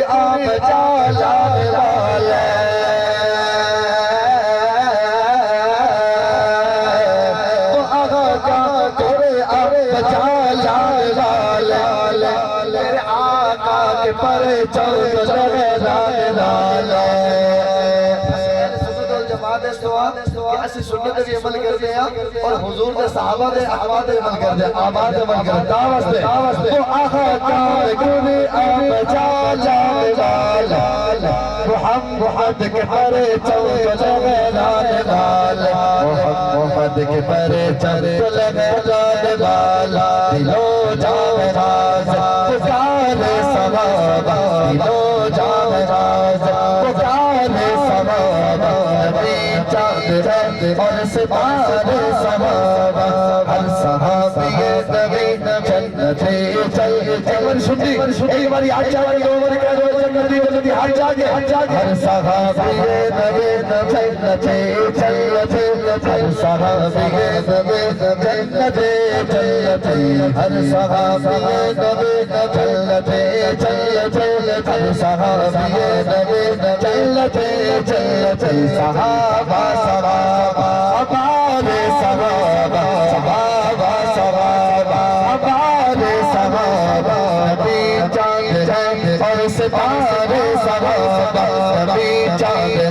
آپ جانے والے وہ آقا کا گھر آپ جانے والے میرے آقا کے پرچم لہرانے والے جماعت اس دعا کہ اسی سنت بھی عمل کر دیا اور حضور دے صحابہ دے احوال دے عمل کر دیا آباد عمل کر دیا دعوت دے وہ آقا کا گھر آپ جانے والے محمد کے پرچم لہرانے والے محمد کے پرچم لہرانے والا دلوں جان راز پکارے صحابہ دلوں جان راز پکارے صحابہ نبی چاند ہے اور ستارے صحابہ ہر صحابی نبی جنتے چل سنی ایک باری ہاتھ جاگے دو باری کہہ دو جنتی ہاتھ جاگے ہر صحابی نبی جنتے چل ہر صحابی نبی جنتے چل ہر صحابی نبی جنتے چل ہر صحابی نبی جنتے چل صحابہ صحابہ ہمارے صحابہ صحابہ صحابہ ہمارے صحابہ نبی چاند اور ستارے صحابہ نبی چاند